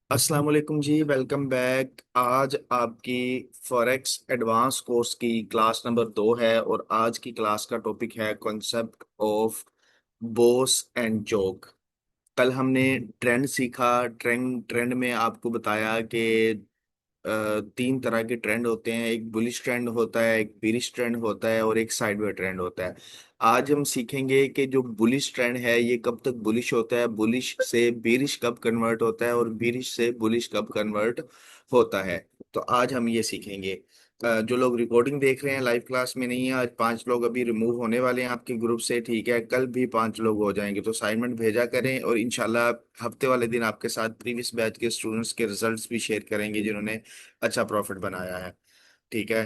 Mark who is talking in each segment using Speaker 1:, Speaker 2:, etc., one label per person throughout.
Speaker 1: अस्सलाम वालेकुम जी, welcome back. आज आपकी फॉरेक्स एडवांस कोर्स की क्लास नंबर 2 है और आज की क्लास का टॉपिक है concept of Bose and joke. कल हमने ट्रेंड सीखा। ट्रेंड ट्रेंड में आपको बताया कि तीन तरह के ट्रेंड होते हैं। एक बुलिश ट्रेंड होता है, एक बिरिश ट्रेंड होता है और एक साइडवे ट्रेंड होता है। आज हम सीखेंगे कि जो बुलिश ट्रेंड है ये कब तक बुलिश होता है, बुलिश से बिरिश कब कन्वर्ट होता है और बिरिश से बुलिश कब कन्वर्ट होता है। तो आज हम ये सीखेंगे। जो लोग रिकॉर्डिंग देख रहे हैं, लाइव क्लास में नहीं है, आज 5 लोग अभी रिमूव होने वाले हैं आपके ग्रुप से। ठीक है, कल भी 5 लोग हो जाएंगे, तो असाइनमेंट भेजा करें और इंशाल्लाह हफ्ते वाले दिन आपके साथ प्रीवियस बैच के स्टूडेंट्स के रिजल्ट्स भी शेयर करेंगे जिन्होंने अच्छा प्रॉफिट बनाया है। ठीक है।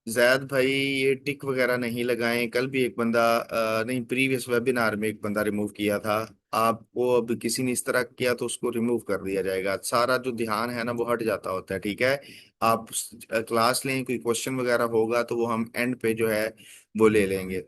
Speaker 1: जैद भाई, ये टिक वगैरह नहीं लगाएं। कल भी एक बंदा नहीं, प्रीवियस वेबिनार में एक बंदा रिमूव किया था। आपको अब किसी ने इस तरह किया तो उसको रिमूव कर दिया जाएगा। सारा जो ध्यान है ना वो हट जाता होता है। ठीक है। आप क्लास लें, कोई क्वेश्चन वगैरह होगा तो वो हम एंड पे जो है वो ले लेंगे।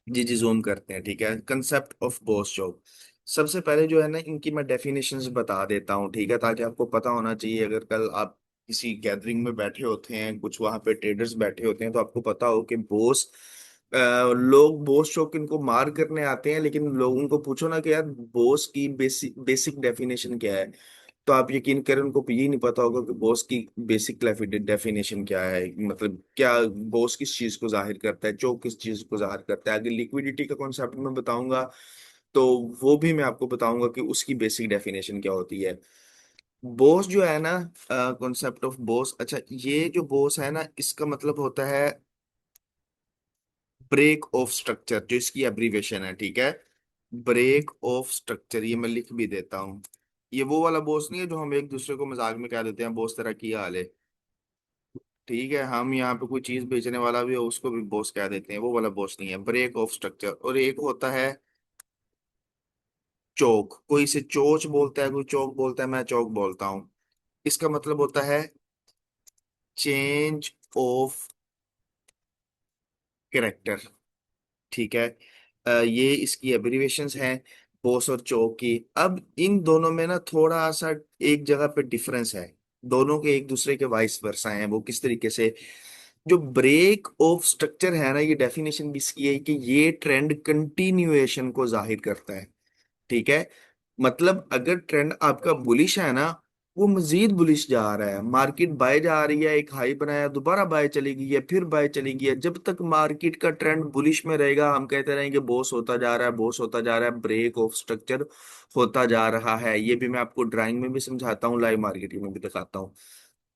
Speaker 1: जी जी, जूम करते हैं। ठीक है। Concept of Bose job. सबसे पहले जो है ना, इनकी मैं डेफिनेशंस बता देता हूँ। ठीक है, ताकि आपको पता होना चाहिए। अगर कल आप किसी गैदरिंग में बैठे होते हैं, कुछ वहां पे ट्रेडर्स बैठे होते हैं, तो आपको पता हो कि बोस लोग बोस शॉप इनको मार करने आते हैं, लेकिन लोगों को पूछो ना कि यार बोस की बेसिक बेसिक डेफिनेशन क्या है, तो आप यकीन करें उनको ये नहीं पता होगा कि बॉस की बेसिक डेफिनेशन क्या है। मतलब क्या बॉस किस चीज को जाहिर करता है, चोक किस चीज को जाहिर करता है। अगर लिक्विडिटी का कॉन्सेप्ट मैं बताऊंगा तो वो भी मैं आपको बताऊंगा कि उसकी बेसिक डेफिनेशन क्या होती है। बॉस जो है ना, कॉन्सेप्ट ऑफ बॉस, अच्छा, ये जो बॉस है ना इसका मतलब होता है ब्रेक ऑफ स्ट्रक्चर, जो इसकी एब्रीवेशन है। ठीक है। ब्रेक ऑफ स्ट्रक्चर, ये मैं लिख भी देता हूँ। ये वो वाला बॉस नहीं है जो हम एक दूसरे को मजाक में कह देते हैं, बॉस तेरा क्या हाल है। ठीक है, हम यहाँ पे कोई चीज बेचने वाला भी हो उसको भी बॉस कह देते हैं, वो वाला बॉस नहीं है। Break of structure. और एक होता है चौक। कोई इसे चोच बोलता है, कोई चौक बोलता है, मैं चौक बोलता हूँ। इसका मतलब होता है चेंज ऑफ कैरेक्टर। ठीक है। ये इसकी एब्रिविएशंस हैं, बोस और चोक की। अब इन दोनों में ना थोड़ा सा एक जगह पे डिफरेंस है। दोनों के एक दूसरे के वाइस वर्सा हैं। वो किस तरीके से, जो ब्रेक ऑफ स्ट्रक्चर है ना, ये डेफिनेशन भी इसकी है कि ये ट्रेंड कंटिन्यूएशन को जाहिर करता है। ठीक है। मतलब अगर ट्रेंड आपका बुलिश है ना, वो मजीद बुलिश जा रहा है, मार्केट बाय जा रही है, एक हाई बनाया, दोबारा बाय चली गई है, फिर बाय चली गई है, जब तक मार्केट का ट्रेंड बुलिश में रहेगा हम कहते रहेंगे बॉस होता जा रहा है, बॉस होता जा रहा है, ब्रेक ऑफ स्ट्रक्चर होता जा रहा है। ये भी मैं आपको ड्राइंग में भी समझाता हूँ, लाइव मार्केटिंग में भी दिखाता हूँ।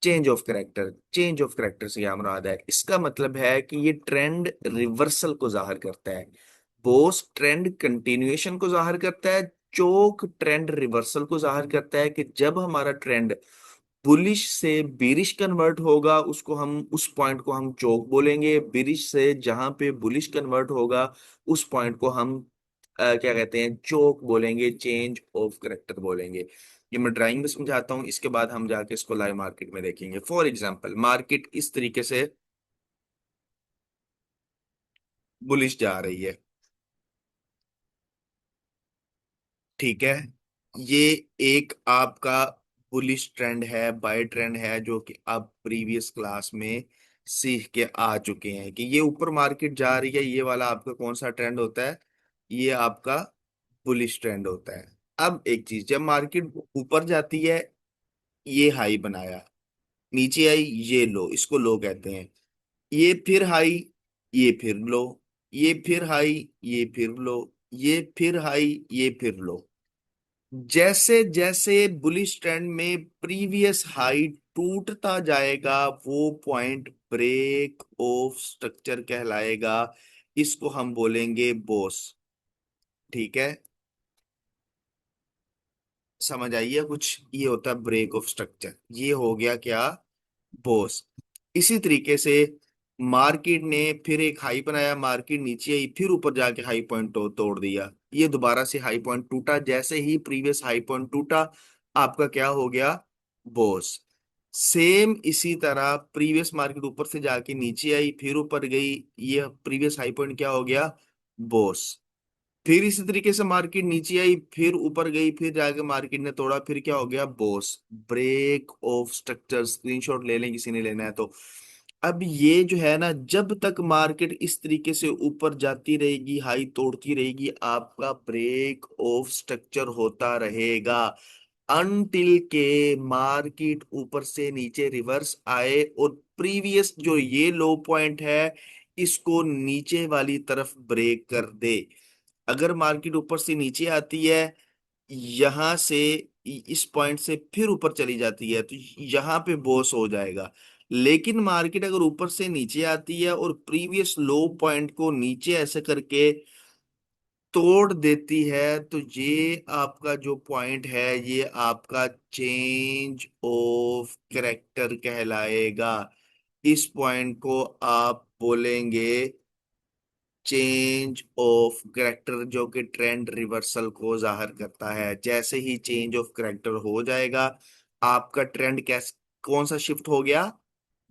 Speaker 1: Change of character, change of character से क्या मुराद है, इसका मतलब है कि ये ट्रेंड रिवर्सल को जाहिर करता है। बोस ट्रेंड कंटिन्यूएशन को जाहिर करता है, चोक ट्रेंड रिवर्सल को जाहिर करता है कि जब हमारा ट्रेंड बुलिश से बिरिश कन्वर्ट होगा, उसको हम, उस पॉइंट को हम चोक बोलेंगे। बिरिश से जहां पे बुलिश कन्वर्ट होगा उस पॉइंट को हम क्या कहते हैं, चोक बोलेंगे, चेंज ऑफ करेक्टर बोलेंगे। ये मैं ड्राइंग में समझाता हूँ, इसके बाद हम जाके इसको लाइव मार्केट में देखेंगे। फॉर एग्जाम्पल, मार्केट इस तरीके से बुलिश जा रही है। ठीक है। ये एक आपका बुलिश ट्रेंड है, बाय ट्रेंड है, जो कि आप प्रीवियस क्लास में सीख के आ चुके हैं कि ये ऊपर मार्केट जा रही है। ये वाला आपका कौन सा ट्रेंड होता है, ये आपका बुलिश ट्रेंड होता है। अब एक चीज, जब मार्केट ऊपर जाती है, ये हाई बनाया, नीचे आई, ये लो, इसको लो कहते हैं। ये फिर हाई, ये फिर लो, ये फिर हाई, ये फिर लो, ये फिर हाई, ये फिर लो। जैसे जैसे बुलिश ट्रेंड में प्रीवियस हाई टूटता जाएगा, वो पॉइंट ब्रेक ऑफ स्ट्रक्चर कहलाएगा। इसको हम बोलेंगे बोस। ठीक है। समझ आइए कुछ, ये होता है ब्रेक ऑफ स्ट्रक्चर, ये हो गया क्या, बोस। इसी तरीके से मार्केट ने फिर एक हाई बनाया, मार्केट नीचे आई, फिर ऊपर जाके हाई पॉइंट तोड़ दिया, ये दोबारा से हाई पॉइंट टूटा, जैसे ही प्रीवियस हाई पॉइंट टूटा आपका क्या हो गया, बोस। सेम इसी तरह प्रीवियस मार्केट ऊपर से जाके नीचे आई, फिर ऊपर गई, ये प्रीवियस हाई पॉइंट क्या हो गया, बोस। फिर इसी तरीके से मार्केट नीचे आई, फिर ऊपर गई, फिर जाके मार्केट ने तोड़ा, फिर क्या हो गया boss, break of structure. Screenshot ले लें किसी ने लेना है तो। अब ये जो है ना, जब तक मार्केट इस तरीके से ऊपर जाती रहेगी, हाई तोड़ती रहेगी, आपका ब्रेक ऑफ स्ट्रक्चर होता रहेगा, अनटिल के मार्केट ऊपर से नीचे रिवर्स आए और प्रीवियस जो ये लो पॉइंट है इसको नीचे वाली तरफ ब्रेक कर दे। अगर मार्केट ऊपर से नीचे आती है, यहां से इस पॉइंट से फिर ऊपर चली जाती है, तो यहां पे बॉस हो जाएगा। लेकिन मार्केट अगर ऊपर से नीचे आती है और प्रीवियस लो पॉइंट को नीचे ऐसे करके तोड़ देती है, तो ये आपका जो पॉइंट है ये आपका चेंज ऑफ कैरेक्टर कहलाएगा। इस पॉइंट को आप बोलेंगे चेंज ऑफ करेक्टर, जो कि ट्रेंड रिवर्सल को जाहिर करता है। जैसे ही चेंज ऑफ करेक्टर हो जाएगा, आपका ट्रेंड कैस कौन सा शिफ्ट हो गया,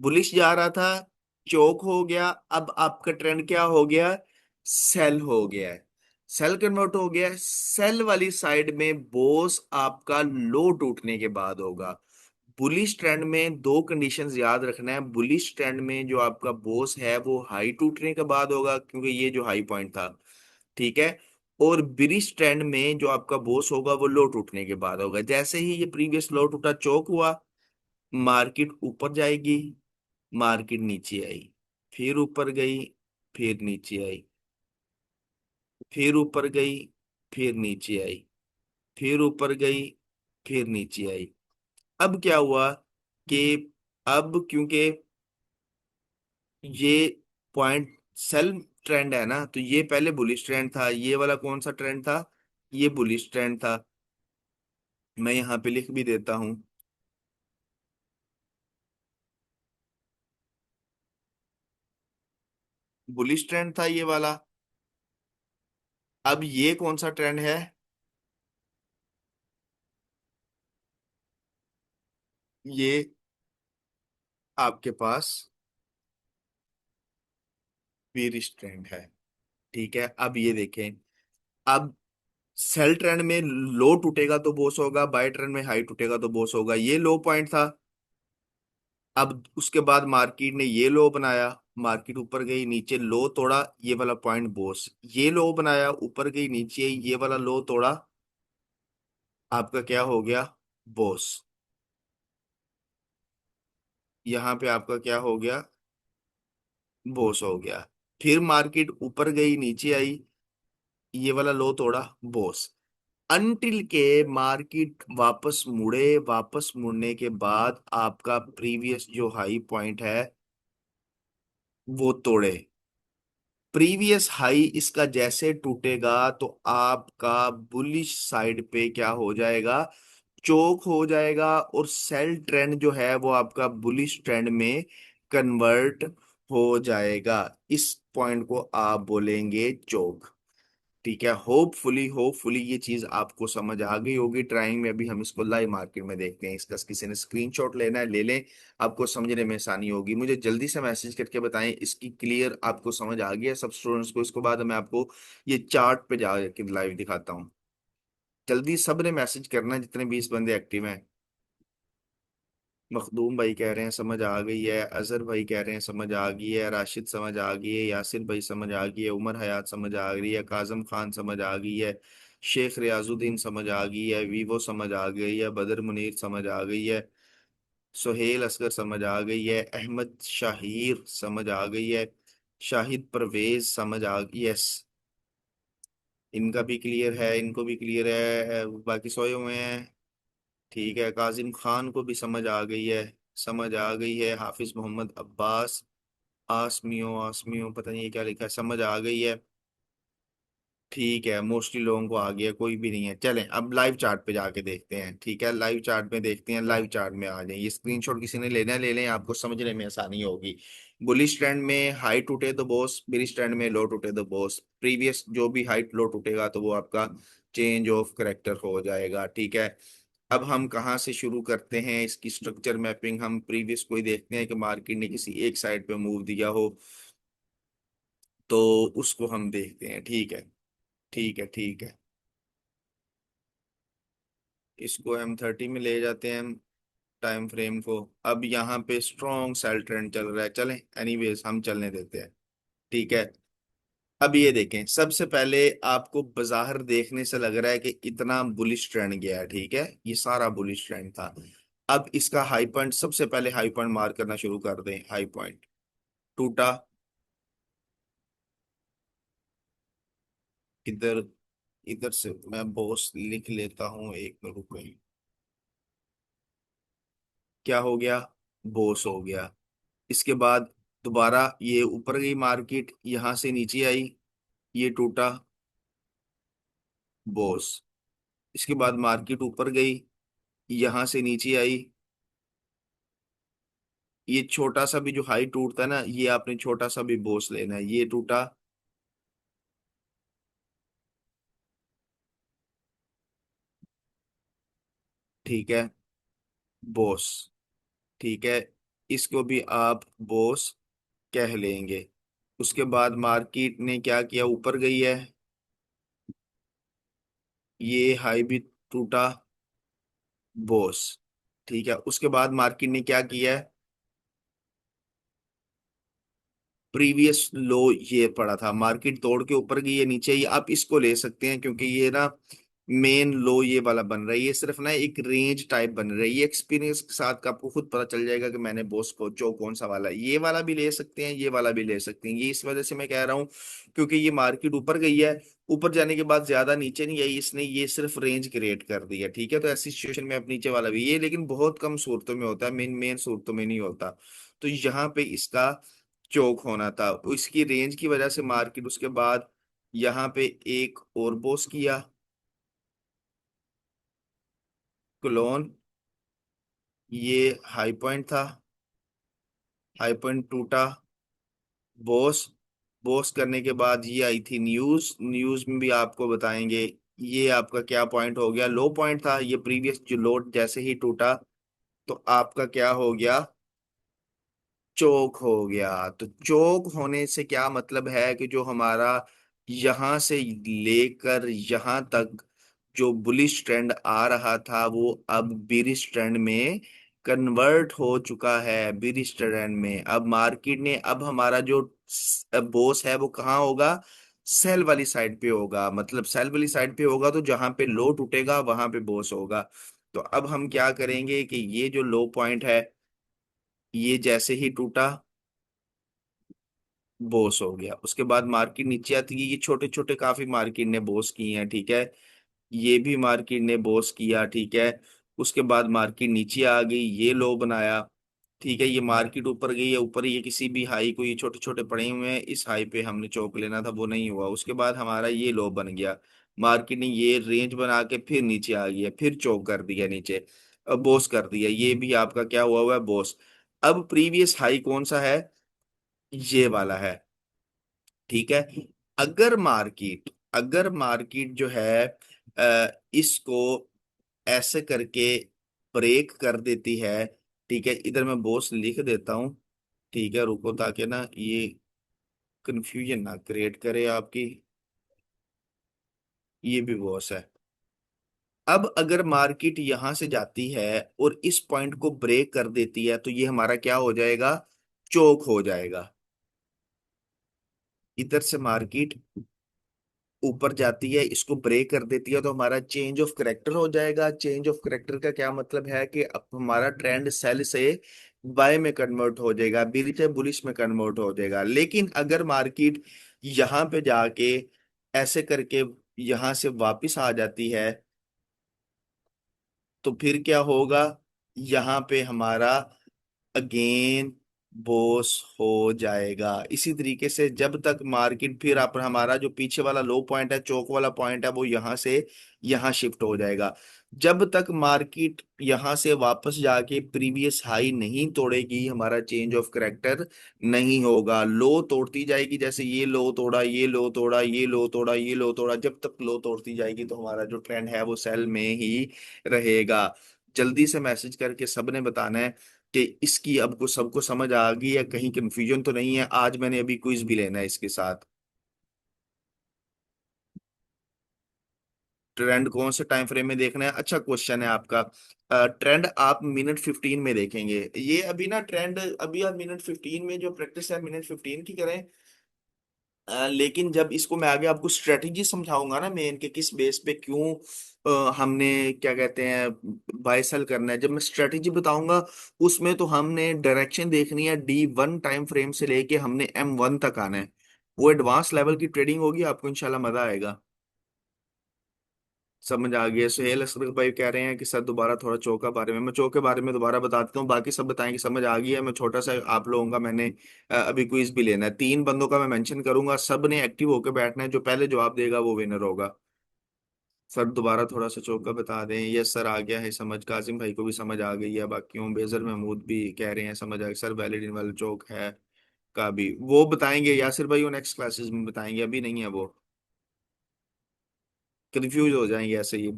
Speaker 1: बुलिश जा रहा था, चौक हो गया, अब आपका ट्रेंड क्या हो गया, सेल हो गया है। सेल कन्वर्ट हो गया है। सेल वाली साइड में बोस आपका लो टूटने के बाद होगा। बुलिश ट्रेंड में दो कंडीशंस याद रखना है। बुलिश ट्रेंड में जो आपका बोस है वो हाई टूटने के बाद होगा, क्योंकि ये जो हाई पॉइंट था, ठीक है। और बिरिश ट्रेंड में जो आपका बोस होगा वो लो टूटने के बाद होगा। जैसे ही ये प्रीवियस लो टूटा, चौक हुआ, मार्केट ऊपर जाएगी, मार्केट नीचे आई, फिर ऊपर गई, फिर नीचे आई, फिर ऊपर गई, फिर नीचे आई, फिर ऊपर गई, फिर नीचे आई। अब क्या हुआ कि अब क्योंकि ये पॉइंट सेल ट्रेंड है ना, तो ये पहले बुलिश ट्रेंड था। ये वाला कौन सा ट्रेंड था, ये बुलिश ट्रेंड था। मैं यहाँ पे लिख भी देता हूँ, बुलिश ट्रेंड था ये वाला। अब ये कौन सा ट्रेंड है, ये आपके पास बेरिश ट्रेंड है, ठीक है। अब ये देखें, अब सेल ट्रेंड में लो टूटेगा तो बोस होगा, बाय ट्रेंड में हाई टूटेगा तो बोस होगा। ये लो पॉइंट था। अब उसके बाद मार्केट ने ये लो बनाया, मार्केट ऊपर गई, नीचे लो तोड़ा, ये वाला पॉइंट बोस। ये लो बनाया, ऊपर गई, नीचे ये वाला लो तोड़ा, आपका क्या हो गया, बोस। यहाँ पे आपका क्या हो गया, बोस हो गया। फिर मार्केट ऊपर गई, नीचे आई, ये वाला लो तोड़ा, बोस। अनटिल के मार्केट वापस मुड़े, वापस मुड़ने के बाद आपका प्रीवियस जो हाई पॉइंट है वो तोड़े। प्रीवियस हाई इसका जैसे टूटेगा तो आपका बुलिश साइड पे क्या हो जाएगा, चोक हो जाएगा, और सेल ट्रेंड जो है वो आपका बुलिश ट्रेंड में कन्वर्ट हो जाएगा। इस पॉइंट को आप बोलेंगे चोक, ठीक है। होपफुली होपफुली ये चीज आपको समझ आ गई होगी। ट्राइंग में अभी हम इसको लाइव मार्केट में देखते हैं। इसका किसी ने स्क्रीनशॉट लेना है ले लें, आपको समझने में आसानी होगी। मुझे जल्दी से मैसेज करके बताएं इसकी क्लियर आपको समझ आ गया सब स्टूडेंट्स को। इसके बाद मैं आपको ये चार्ट पे जाके लाइव दिखाता हूँ। जल्दी सबने मैसेज करना है, जितने 20 बंदे एक्टिव हैं। मखदूम भाई कह रहे हैं समझ आ गई है, अजहर भाई कह रहे हैं समझ आ गई है, राशिद समझ आ गई है, यासिर भाई समझ आ गई है, उमर हयात समझ आ गई है, काजम खान समझ आ गई है, शेख रियाजुद्दीन समझ आ गई है, वीवो समझ आ गई है, बदर मुनीर समझ आ गई है, सुहेल असगर समझ आ गई है, अहमद शाहिर समझ आ गई है, शाहिद परवेज समझ आ गई, यस, इनका भी क्लियर है, इनको भी क्लियर है, बाकी सोए हुए हैं, ठीक है। काजिम खान को भी समझ आ गई है, समझ आ गई है। हाफिज मोहम्मद अब्बास, आसमियो आसमियो पता नहीं ये क्या लिखा है, समझ आ गई है, ठीक है। मोस्टली लोगों को आ गया, कोई भी नहीं है। चलें अब लाइव चार्ट पे जाके देखते हैं, ठीक है। लाइव चार्ट में देखते हैं, लाइव चार्ट में आ जाए। ये स्क्रीनशॉट किसी ने लेना है ले लें, आपको समझने में आसानी होगी। बुलिश ट्रेंड में हाई टूटे तो बॉस, बेरिश ट्रेंड में लो टूटे तो बॉस। प्रीवियस जो भी हाइट लो टूटेगा तो वो आपका चेंज ऑफ करेक्टर हो जाएगा, ठीक है। अब हम कहाँ से शुरू करते हैं इसकी स्ट्रक्चर मैपिंग। हम प्रीवियस को ही देखते हैं कि मार्केट ने किसी एक साइड पे मूव दिया हो, तो उसको हम देखते हैं, ठीक है। ठीक है ठीक है। इसको M30 में ले जाते हैं टाइम फ्रेम को। अब यहाँ पे स्ट्रॉन्ग सेल ट्रेंड चल रहा है, चलें एनीवेज हम चलने देते हैं। ठीक है। अब ये देखें, सबसे पहले आपको बाजाहर देखने से लग रहा है कि इतना बुलिश ट्रेंड गया है, ठीक है, ये सारा बुलिश ट्रेंड था। अब इसका हाई पॉइंट, सबसे पहले हाई पॉइंट मार्क करना शुरू कर दें। हाई पॉइंट टूटा, इधर, इधर से मैं बॉस लिख लेता हूं, एक मिनट रुको। क्या हो गया? बॉस हो गया। इसके बाद दोबारा ये ऊपर गई मार्केट, यहां से नीचे आई, ये टूटा, बॉस। इसके बाद मार्केट ऊपर गई, यहां से नीचे आई, ये छोटा सा भी जो हाई टूटता है ना, ये आपने छोटा सा भी बॉस लेना है, ये टूटा, ठीक है, बॉस, ठीक है, इसको भी आप बॉस कह लेंगे। उसके बाद मार्केट ने क्या किया, ऊपर गई है, ये हाई भी टूटा, बॉस, ठीक है। उसके बाद मार्केट ने क्या किया है, प्रीवियस लो ये पड़ा था, मार्केट तोड़ के ऊपर गई है, नीचे ही आप इसको ले सकते हैं क्योंकि ये ना मेन लो ये वाला बन रहा है, ये सिर्फ ना एक रेंज टाइप बन रहा है। ये एक्सपीरियंस के साथ का आपको खुद पता चल जाएगा कि मैंने बॉस को जो कौन सा वाला, ये वाला भी ले सकते हैं, ये वाला भी ले सकते हैं। ये इस वजह से मैं कह रहा हूँ क्योंकि ये मार्केट ऊपर गई है, ऊपर जाने के बाद ज्यादा नीचे नहीं आई, इसने ये सिर्फ रेंज क्रिएट कर दी है, ठीक है। तो ऐसी सिचुएशन में अब नीचे वाला भी ये, लेकिन बहुत कम सूरतों में होता है, मेन मेन सूरतों में नहीं होता। तो यहाँ पे इसका चौक होना था, इसकी रेंज की वजह से मार्केट उसके बाद यहाँ पे एक और बोस किया, क्लोन, ये हाई पॉइंट था, हाई पॉइंट टूटा, बॉस, बॉस करने के बाद ये आई थी न्यूज, न्यूज में भी आपको बताएंगे ये आपका क्या पॉइंट हो गया, लो पॉइंट था, ये प्रीवियस जो लो जैसे ही टूटा तो आपका क्या हो गया, चोक हो गया। तो चोक होने से क्या मतलब है कि जो हमारा यहां से लेकर यहां तक जो बुलिश ट्रेंड आ रहा था वो अब बिरिश ट्रेंड में कन्वर्ट हो चुका है। बिरिश ट्रेंड में अब मार्केट ने, अब हमारा जो बोस है वो कहाँ होगा, सेल वाली साइड पे होगा। मतलब सेल वाली साइड पे होगा तो जहां पे लो टूटेगा वहां पे बोस होगा। तो अब हम क्या करेंगे कि ये जो लो पॉइंट है, ये जैसे ही टूटा बोस हो गया। उसके बाद मार्केट नीचे आती है, ये छोटे छोटे काफी मार्केट ने बोस किए हैं, ठीक है, ये भी मार्केट ने बोस किया, ठीक है। उसके बाद मार्केट नीचे आ गई, ये लो बनाया, ठीक है, ये मार्केट ऊपर गई है, ऊपर ये किसी भी हाई को, ये छोटे छोटे पड़े हुए हैं, इस हाई पे हमने चौक लेना था वो नहीं हुआ। उसके बाद हमारा ये लो बन गया, मार्केट ने ये रेंज बना के फिर नीचे आ गया, फिर चौक कर दिया नीचे, अब बोस कर दिया, ये भी आपका क्या हुआ है, बोस। अब प्रीवियस हाई कौन सा है, ये वाला है, ठीक है। अगर मार्केट जो है इसको ऐसे करके ब्रेक कर देती है, ठीक है, इधर मैं बॉस लिख देता हूं, ठीक है, रुको ताकि ना ये कंफ्यूजन ना क्रिएट करे आपकी, ये भी बॉस है। अब अगर मार्केट यहां से जाती है और इस पॉइंट को ब्रेक कर देती है तो ये हमारा क्या हो जाएगा, चोक हो जाएगा। इधर से मार्केट ऊपर जाती है, इसको ब्रेक कर देती है तो हमारा चेंज ऑफ करेक्टर हो जाएगा। चेंज ऑफ करेक्टर का क्या मतलब है कि अब हमारा ट्रेंड सेल से बाय में कन्वर्ट हो जाएगा, बीच से बुलिश में कन्वर्ट हो जाएगा। लेकिन अगर मार्केट यहाँ पे जाके ऐसे करके यहाँ से वापस आ जाती है तो फिर क्या होगा, यहाँ पे हमारा अगेन बॉस हो जाएगा। इसी तरीके से जब तक मार्केट, फिर आप हमारा जो पीछे वाला लो पॉइंट है, चौक वाला पॉइंट है, वो यहाँ से यहाँ शिफ्ट हो जाएगा। जब तक मार्केट यहाँ से वापस जाके प्रीवियस हाई नहीं तोड़ेगी हमारा चेंज ऑफ करेक्टर नहीं होगा। लो तोड़ती जाएगी, जैसे ये लो तोड़ा, ये लो तोड़ा, ये लो तोड़ा, ये लो तोड़ा, जब तक लो तोड़ती जाएगी तो हमारा जो ट्रेंड है वो सेल में ही रहेगा। जल्दी से मैसेज करके सबने बताना है कि इसकी अब को सबको समझ आ गई या कहीं कंफ्यूजन तो नहीं है। आज मैंने अभी क्विज भी लेना है इसके साथ। ट्रेंड कौन से टाइम फ्रेम में देखना है? अच्छा क्वेश्चन है आपका। ट्रेंड आप मिनट 15 में देखेंगे। ये अभी ना ट्रेंड, अभी आप मिनट 15 में जो प्रैक्टिस है मिनट 15 की करें। लेकिन जब इसको मैं आगे आपको स्ट्रेटजी समझाऊंगा ना मेन के किस बेस पे क्यों हमने क्या कहते हैं बाय सेल करना है, जब मैं स्ट्रेटजी बताऊंगा उसमें तो हमने डायरेक्शन देखनी है D1 टाइम फ्रेम से लेके हमने M1 तक आना है। वो एडवांस लेवल की ट्रेडिंग होगी, आपको इंशाल्लाह मजा आएगा। समझ आ गया? सुहेल असरफ भाई कह रहे हैं कि सर दोबारा थोड़ा चौक बारे में, मैं चौक के बारे में दोबारा बता देता हूँ, बाकी सब बताएंगे समझ आ गई है। मैं छोटा सा आप लोगों का मैंने अभी क्विज भी लेना है, 3 बंदों का मैं मेंशन करूंगा, सब ने एक्टिव होकर बैठना है, जो पहले जवाब देगा वो विनर होगा। सर दोबारा थोड़ा सा चौका बता दें। यस सर आ गया है समझ, कासिम भाई को भी समझ आ गई है, बाकियों बेजर महमूद भी कह रहे हैं समझ आ गया सर, वैलिड इन वाला चौक है का भी वो बताएंगे, यासिर भाई वो नेक्स्ट क्लासेस में बताएंगे, अभी नहीं है वो, कंफ्यूज हो जाएंगे ऐसे ही।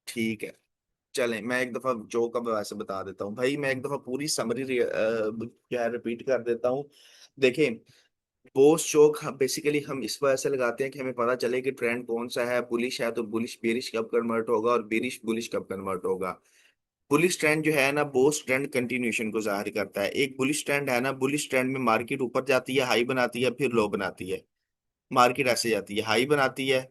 Speaker 1: ठीक है, चलें मैं एक दफा जो का वैसे बता देता हूँ भाई, मैं एक दफा पूरी समरी क्या है रिपीट कर देता हूँ। देखें, बोस चौक बेसिकली हम इस वजह से लगाते हैं कि हमें पता चले कि ट्रेंड कौन सा है, बुलिश है तो बुलिश बेरिश कब कन्वर्ट होगा और बेरिश बुलिश कब कन्वर्ट होगा। बुलिश ट्रेंड जो है ना बोस ट्रेंड कंटिन्यूएशन को जाहिर करता है। एक बुलिश ट्रेंड है ना, बुलिश ट्रेंड में मार्केट ऊपर जाती है, हाई बनाती है, फिर लो बनाती है। मार्केट ऐसे जाती है, हाई बनाती है,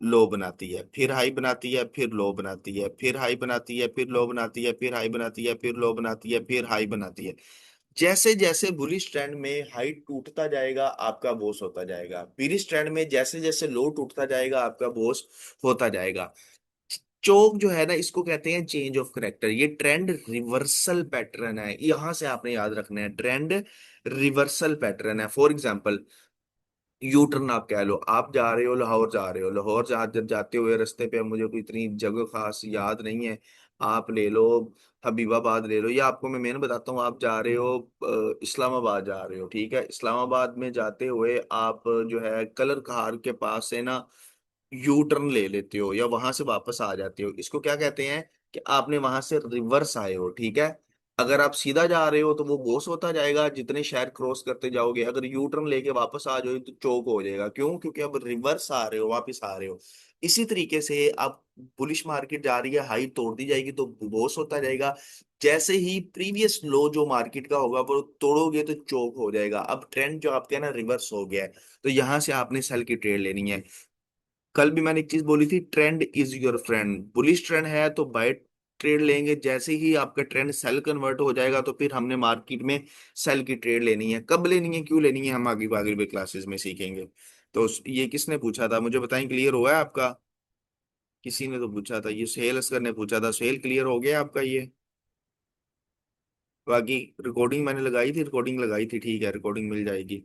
Speaker 1: लो बनाती है, फिर हाई बनाती है, फिर लो बनाती है, फिर हाई बनाती है, फिर लो बनाती है, फिर हाई बनाती है, फिर लो बनाती है, फिर हाई बनाती है। जैसे जैसे बुलिश ट्रेंड में हाई टूटता जाएगा आपका बोस होता जाएगा, बिरिश ट्रेंड में जैसे जैसे लो टूटता जाएगा आपका बोस होता जाएगा। चोक जो है ना इसको कहते हैं चेंज ऑफ करेक्टर, ये ट्रेंड रिवर्सल पैटर्न है, यहां से आपने याद रखना है ट्रेंड रिवर्सल पैटर्न है। फॉर एग्जाम्पल यू टर्न आप कह लो, आप जा रहे हो लाहौर, जा रहे हो लाहौर, जब जाते हुए रास्ते पे मुझे कोई इतनी जगह खास याद नहीं है, आप ले लो हबीबाबाद ले लो, या आपको मैं मेन बताता हूँ, आप जा रहे हो इस्लामाबाद जा रहे हो, ठीक है, इस्लामाबाद में जाते हुए आप जो है कलर कहार के पास से ना यू टर्न ले लेते हो या वहां से वापस आ जाते हो, इसको क्या कहते हैं कि आपने वहां से रिवर्स आए हो, ठीक है। अगर आप सीधा जा रहे हो तो वो बोस होता जाएगा जितने शहर क्रॉस करते जाओगे, अगर यू टर्न लेके वापस आ जाओ तो चौक हो जाएगा, क्यों? क्योंकि अब रिवर्स आ रहे हो, वापस आ रहे हो। इसी तरीके से आप बुलिश मार्केट जा रही है, हाई तोड़ दी जाएगी तो बोस होता जाएगा, जैसे ही प्रीवियस लो जो मार्केट का होगा वो तोड़ोगे तो चौक हो जाएगा। अब ट्रेंड जो आपके ना रिवर्स हो गया है, तो यहां से आपने सेल की ट्रेड लेनी है। कल भी मैंने एक चीज बोली थी, trend is your friend, bullish trend है तो बाय ट्रेड लेंगे, जैसे ही आपका ट्रेंड सेल कन्वर्ट हो जाएगा तो फिर हमने मार्केट में सेल की ट्रेड लेनी है। कब लेनी है, क्यों लेनी है, हम आगे आगे भी क्लासेस में सीखेंगे। तो ये किसने पूछा था मुझे बताएं, क्लियर हुआ है आपका? किसी ने तो पूछा था, ये सुहेल असगर ने पूछा था, सुहेल क्लियर हो गया आपका ये? बाकी रिकॉर्डिंग मैंने लगाई थी, रिकॉर्डिंग लगाई थी, ठीक है रिकॉर्डिंग मिल जाएगी।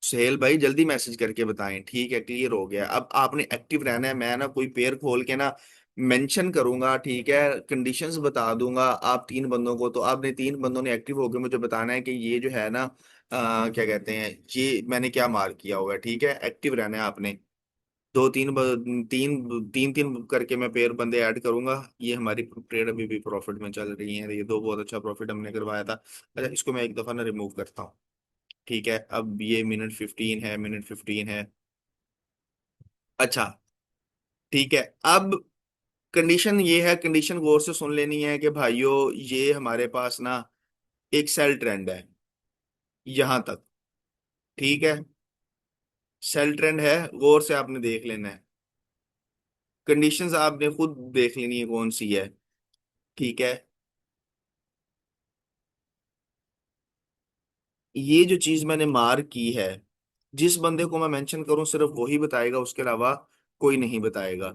Speaker 1: सुहेल भाई जल्दी मैसेज करके बताएं, ठीक है क्लियर हो गया। अब आपने एक्टिव रहना है, मैं ना कोई पेयर खोल के ना मेंशन करूंगा, ठीक है, कंडीशंस बता दूंगा आप 3 बंदों को, तो आपने 3 बंदों ने एक्टिव होकर मुझे बताना है कि ये जो है ना क्या कहते हैं, ये मैंने क्या मार्क किया होगा, ठीक है एक्टिव रहना है आपने। दो तीन तीन तीन तीन करके मैं पेयर बंदे ऐड करूंगा। ये हमारी ट्रेड अभी भी प्रॉफिट में चल रही है, ये दो बहुत अच्छा प्रॉफिट हमने करवाया था। अच्छा इसको मैं एक दफा ना रिमूव करता हूँ, ठीक है, अब ये मिनट 15 है, मिनट 15 है। अच्छा ठीक है, अब कंडीशन ये है, कंडीशन गौर से सुन लेनी है कि भाइयों ये हमारे पास ना एक सेल ट्रेंड है यहां तक, ठीक है, सेल ट्रेंड है, गौर से आपने देख लेना है, कंडीशंस आपने खुद देख लेनी है कौन सी है, ठीक है। ये जो चीज मैंने मार्क की है, जिस बंदे को मैं मेंशन करूं सिर्फ वही बताएगा, उसके अलावा कोई नहीं बताएगा।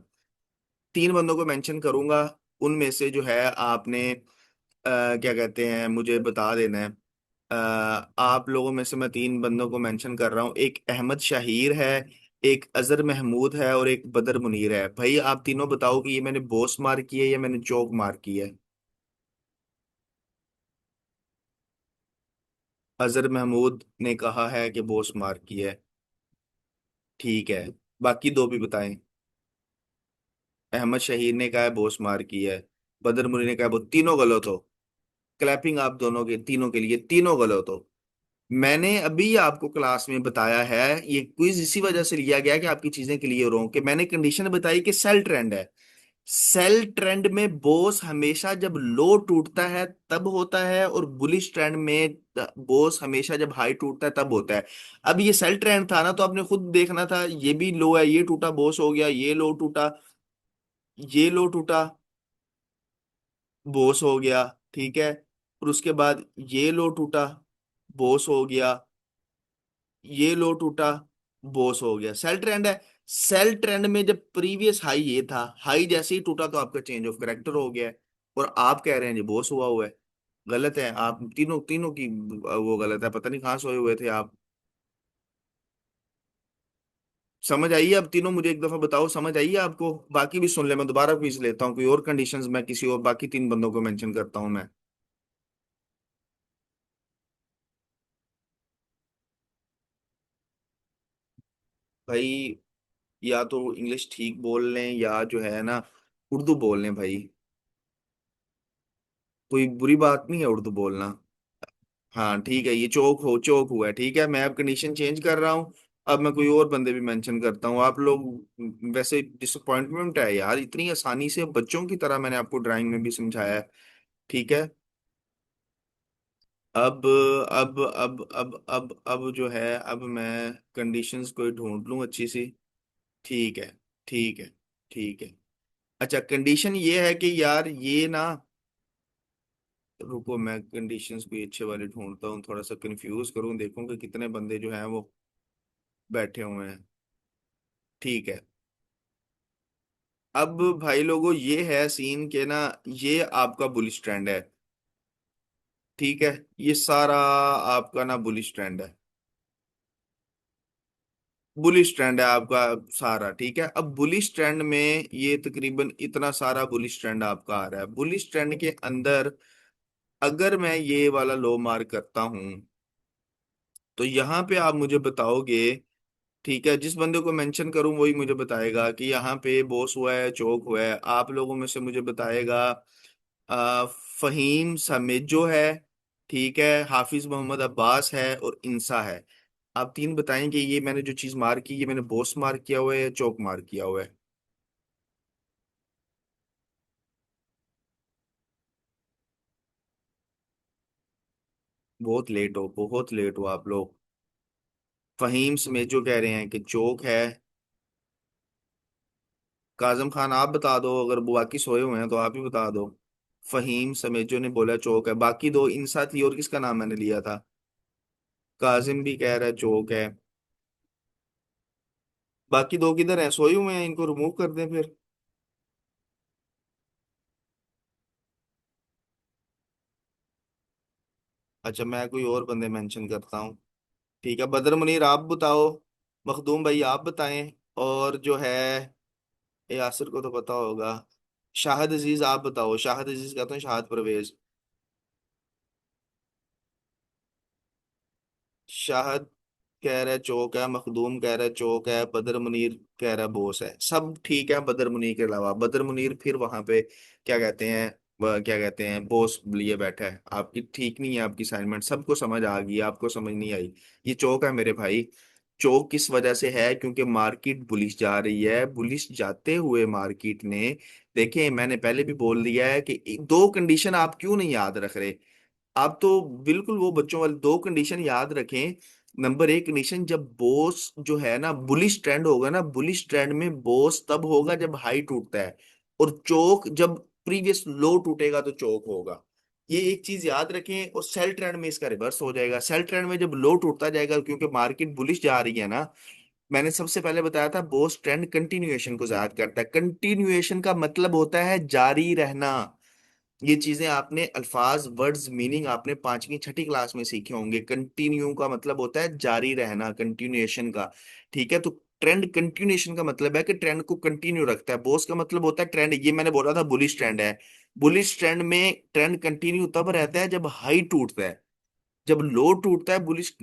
Speaker 1: 3 बंदों को मेंशन करूंगा, उनमें से जो है आपने क्या कहते हैं मुझे बता देना है। आप लोगों में से मैं 3 बंदों को मेंशन कर रहा हूँ, एक अहमद शाहीर है, एक अजहर महमूद है और एक बदर मुनीर है। भाई आप तीनों बताओ कि ये मैंने बॉस मार्क की है या मैंने चौक मार्क की है? अजहर महमूद ने कहा है कि बॉस मार्क की है, ठीक है, बाकी 2 भी बताएं। अहमद शहीद ने कहा है बॉस मार की है, बदर मुनी ने कहा वो तीनों गलत हो। क्लैपिंग आप दोनों के तीनों के लिए, तीनों गलत हो। मैंने अभी आपको क्लास में बताया है, ये क्विज इसी वजह से लिया गया कि आपकी चीजें क्लियर हो, कि मैंने कंडीशन बताई कि सेल ट्रेंड है। सेल ट्रेंड में बोस हमेशा जब लो टूटता है तब होता है, और बुलिश ट्रेंड में बोस हमेशा जब हाई टूटता है तब होता है। अब ये सेल ट्रेंड था ना, तो आपने खुद देखना था, ये भी लो है, ये टूटा बोस हो गया, ये लो टूटा, ये लो टूटा बोस हो गया, ठीक है। और उसके बाद ये लो टूटा, बोस हो गया, ये लो टूटा, बोस हो गया, सेल ट्रेंड है। सेल ट्रेंड में जब प्रीवियस हाई ये था, हाई जैसे ही टूटा तो आपका चेंज ऑफ करेक्टर हो गया है। और आप कह रहे हैं जी बॉस हुआ है। गलत है, आप तीनों तीनों की वो गलत है, पता नहीं कहाँ सोए हुए थे आप। समझ आइए अब तीनों, मुझे एक दफा बताओ, समझ आइए आपको? बाकी भी सुन ले, मैं दोबारा क्विज लेता हूँ, कोई और कंडीशंस मैं किसी और बाकी तीन बंदों को मेंशन करता हूँ मैं। भाई या तो इंग्लिश ठीक बोल लें, या जो है ना उर्दू बोल लें भाई। कोई बुरी बात नहीं है उर्दू बोलना। हाँ ठीक है, ये चोक हुआ है, ठीक है, मैं अब कंडीशन चेंज कर रहा हूँ। अब मैं कोई और बंदे भी मेंशन करता हूँ, आप लोग वैसे डिसअपॉइंटमेंट है यार, इतनी आसानी से बच्चों की तरह मैंने आपको ड्राइंग में भी समझाया है। ठीक है। अब अब जो है, अब मैं कंडीशंस कोई ढूंढ लूँ अच्छी सी। ठीक है, ठीक है, ठीक है। अच्छा, कंडीशन ये है कि यार ये ना, रुको मैं कंडीशंस कोई अच्छे वाले ढूंढता हूँ, थोड़ा सा कंफ्यूज करूँ, देखूँ कि कितने बंदे जो हैं वो बैठे हुए हैं। ठीक है। अब भाई लोगों ये है सीन के ना, ये आपका बुलिश ट्रेंड है। ठीक है, ये सारा आपका ना बुलिश ट्रेंड है। बुलिश ट्रेंड है आपका सारा, ठीक है। अब बुलिश ट्रेंड में ये तकरीबन इतना सारा बुलिश ट्रेंड आपका आ रहा है। बुलिश ट्रेंड के अंदर अगर मैं ये वाला लो मार्क करता हूं, तो यहाँ पे आप मुझे बताओगे, ठीक है, जिस बंदे को मेंशन करूं वही मुझे बताएगा कि यहाँ पे बॉस हुआ है, चौक हुआ है। आप लोगों में से मुझे बताएगा फहीम समेजो है, ठीक है, हाफिज मोहम्मद अब्बास है, और इंसा है। आप तीन बताएं कि ये मैंने जो चीज मार्क की, ये मैंने बॉस मार्क किया हुआ है या चौक मार्क किया हुआ है। बहुत लेट हो, बहुत लेट हो आप लोग। फहीम समेजो कह रहे हैं कि चौक है। काजम खान आप बता दो, अगर वो बाकी सोए हुए हैं तो आप ही बता दो। फहीम समेजो ने बोला चौक है, बाकी दो इंसा थी, और किसका नाम मैंने लिया था? काजिम भी कह रहा है चौक है। बाकी दो किधर हैं? सोए हुए हैं, इनको रिमूव कर दें फिर। अच्छा, मैं कोई और बंदे मेंशन करता हूँ। ठीक है, बदर मुनीर आप बताओ, मखदूम भाई आप बताएं, और जो है यासिर को तो पता होगा। शाहिद अजीज आप बताओ, शाहिद अजीज कहते हैं शाहिद परवेज। शाहिद कह रहा है चौक है, मखदूम कह रहा है चौक है, बदर मुनीर कह रहा है बोस है। सब ठीक है बदर मुनीर के अलावा। बदर मुनीर फिर वहां पे क्या कहते हैं, क्या कहते हैं, बोस लिए बैठा है। आपकी ठीक नहीं है, आपकी असाइनमेंट सबको समझ आ गई, आपको समझ नहीं आई। ये चौक है मेरे भाई। चौक किस वजह से है? क्योंकि मार्केट बुलिश जा रही है। बुलिश जाते हुए मार्केट ने, देखें मैंने पहले भी बोल दिया है कि दो कंडीशन आप क्यों नहीं याद रख रहे। आप तो बिल्कुल वो बच्चों वाले दो कंडीशन याद रखें। नंबर एक कंडीशन, जब बोस जो है ना बुलिश ट्रेंड होगा ना, बुलिश ट्रेंड में बोस तब होगा जब हाई टूटता है, और चोक जब प्रीवियस लो टूटेगा तो चोक होगा। ये एक चीज याद रखें। और सेल ट्रेंड में इसका रिवर्स हो जाएगा। सेल ट्रेंड में जब लो टूटता जाएगा, क्योंकि मार्केट बुलिश जा रही है ना, मैंने सबसे पहले बताया था बोस ट्रेंड कंटिन्यूएशन को याद करता है। कंटिन्यूएशन का मतलब होता है जारी रहना। ये चीजें आपने अल्फाज, वर्ड्स, मीनिंग आपने पांचवी छठी क्लास में सीखे होंगे। कंटिन्यू का मतलब होता है जारी रहना, कंटिन्यूएशन का। ठीक है, तो ट्रेंड कंटिन्यूएशन का मतलब है कि ट्रेंड को कंटिन्यू रखता है। बोस का मतलब होता है ट्रेंड, ये मैंने बोला था बुलिश ट्रेंड है। बुलिश ट्रेंड में ट्रेंड कंटिन्यू तब रहता है जब हाई टूटता है। जब लो टूटता है बुलिश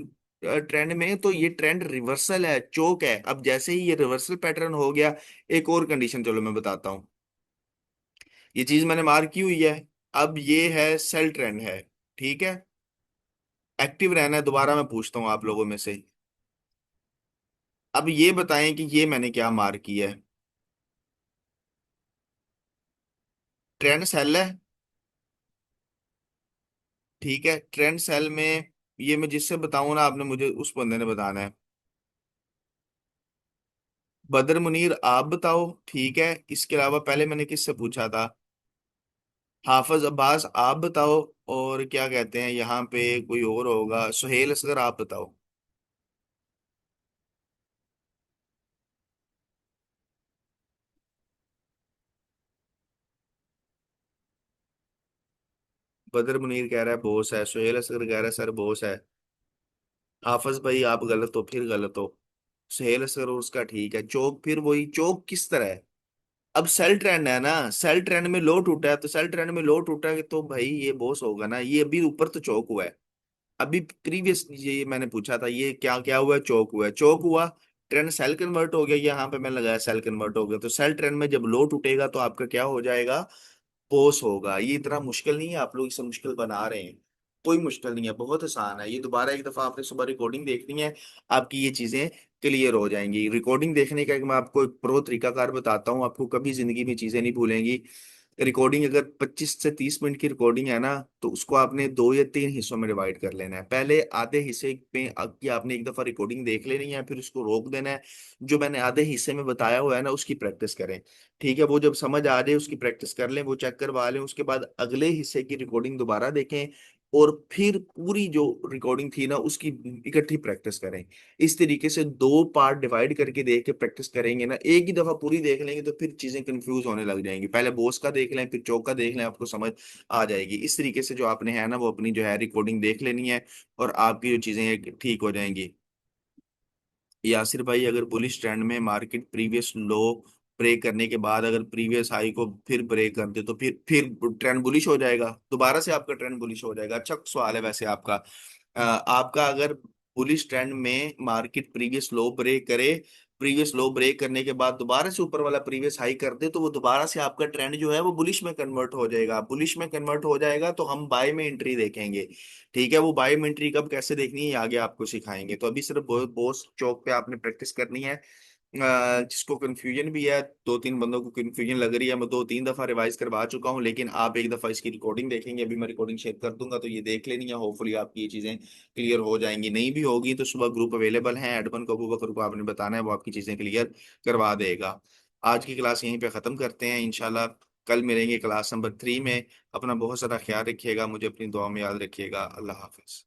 Speaker 1: ट्रेंड में, तो ये ट्रेंड रिवर्सल है, चोक है। अब जैसे ही ये रिवर्सल पैटर्न हो गया, एक और कंडीशन चलो मैं बताता हूँ। ये चीज मैंने मार्क की हुई है। अब ये है सेल ट्रेंड है, ठीक है। एक्टिव रहना है, दोबारा मैं पूछता हूँ आप लोगों में से। अब ये बताएं कि ये मैंने क्या मार्क किया है। ट्रेंड सेल है, ठीक है। ट्रेंड सेल में ये मैं जिससे बताऊं ना, आपने मुझे उस बंदे ने बताना है। बदर मुनीर आप बताओ, ठीक है। इसके अलावा पहले मैंने किससे पूछा था? हाफिज अब्बास आप बताओ। और क्या कहते हैं यहाँ पे, कोई और होगा, सुहेल असगर आप बताओ। बदर मुनीर कह रहा है बोस है, सुहेल असगर कह रहा है सर बोस है। हाफिज भाई आप गलत हो, फिर गलत हो। सुहेल असगर और उसका ठीक है। चौक, फिर वही चौक किस तरह है? अब सेल ट्रेंड है ना, सेल ट्रेंड में लो टूटा है, तो सेल ट्रेंड में लो टूटा है तो भाई ये बोस होगा ना। ये अभी ऊपर तो चौक हुआ है। अभी प्रीवियस ये मैंने पूछा था, ये क्या क्या हुआ है? चौक हुआ है, चौक हुआ। ट्रेंड सेल कन्वर्ट हो गया, यहाँ पे मैंने लगाया सेल कन्वर्ट हो गया, तो सेल ट्रेंड में जब लो टूटेगा तो आपका क्या हो जाएगा? पोस होगा। ये इतना मुश्किल नहीं है, आप लोग इसे मुश्किल बना रहे हैं। कोई मुश्किल नहीं है, बहुत आसान है। ये दोबारा एक दफा आपने सुबह रिकॉर्डिंग देखनी है, आपकी ये चीजें क्लियर हो जाएंगी। रिकॉर्डिंग देखने का एक मैं आपको एक प्रो तरीकाकार बताता हूँ, आपको कभी जिंदगी में चीजें नहीं भूलेंगी। रिकॉर्डिंग अगर 25 से 30 मिनट की रिकॉर्डिंग है ना, तो उसको आपने 2 या 3 हिस्सों में डिवाइड कर लेना है। पहले आधे हिस्से में की आपने एक दफा रिकॉर्डिंग देख लेनी है, फिर उसको रोक देना है। जो मैंने आधे हिस्से में बताया हुआ है ना, उसकी प्रैक्टिस करें। ठीक है, वो जब समझ आ जाए उसकी प्रैक्टिस कर लें, वो चेक करवा लें। उसके बाद अगले हिस्से की रिकॉर्डिंग दोबारा देखें, और फिर पूरी जो रिकॉर्डिंग थी ना उसकी इकट्ठी प्रैक्टिस करें। इस तरीके से 2 पार्ट डिवाइड करके देख के प्रैक्टिस करेंगे ना, एक ही दफा पूरी देख लेंगे तो फिर चीजें कंफ्यूज होने लग जाएंगी। पहले बॉस का देख लें, फिर चौक का देख लें, आपको समझ आ जाएगी। इस तरीके से जो आपने है ना, वो अपनी जो है रिकॉर्डिंग देख लेनी है, और आपकी जो चीजें हैं ठीक हो जाएंगी। यासिर भाई, अगर बुलिश ट्रेंड में मार्केट प्रीवियस लो ब्रेक करने के बाद अगर प्रीवियस हाई को फिर ब्रेक कर दे, तो फिर ट्रेंड बुलिश हो जाएगा, दोबारा से आपका ट्रेंड बुलिश हो जाएगा। अच्छा सवाल है वैसे आपका। आपका अगर बुलिश ट्रेंड में मार्केट प्रीवियस लो ब्रेक करे, प्रीवियस लो ब्रेक करने के बाद दोबारा से ऊपर वाला प्रीवियस हाई कर दे, तो वो दोबारा से आपका ट्रेंड जो है वो बुलिश में कन्वर्ट हो जाएगा। बुलिश में कन्वर्ट हो जाएगा तो हम बाय में एंट्री देखेंगे। ठीक है, वो बाय में एंट्री कब कैसे देखनी है ये आगे आपको सिखाएंगे। तो अभी सिर्फ बॉस चौक पे आपने प्रैक्टिस करनी है। जिसको कंफ्यूजन भी है, 2 3 बंदों को कंफ्यूजन लग रही है, मैं 2 3 दफा रिवाइज करवा चुका हूँ, लेकिन आप एक दफा इसकी रिकॉर्डिंग देखेंगे, अभी मैं रिकॉर्डिंग शेयर कर दूंगा, तो ये देख लेनी है। होपफुली आपकी ये चीजें क्लियर हो जाएंगी। नहीं भी होगी तो सुबह ग्रुप अवेलेबल है, एडमन को, अबू बकर को आपने बताना है, वो आपकी चीजें क्लियर करवा देगा। आज की क्लास यहीं पे खत्म करते हैं इंशाल्लाह। कल मिलेंगे क्लास नंबर 3 में। अपना बहुत सारा ख्याल रखिएगा, मुझे अपनी दुआ में याद रखिएगा। अल्लाह हाफिज।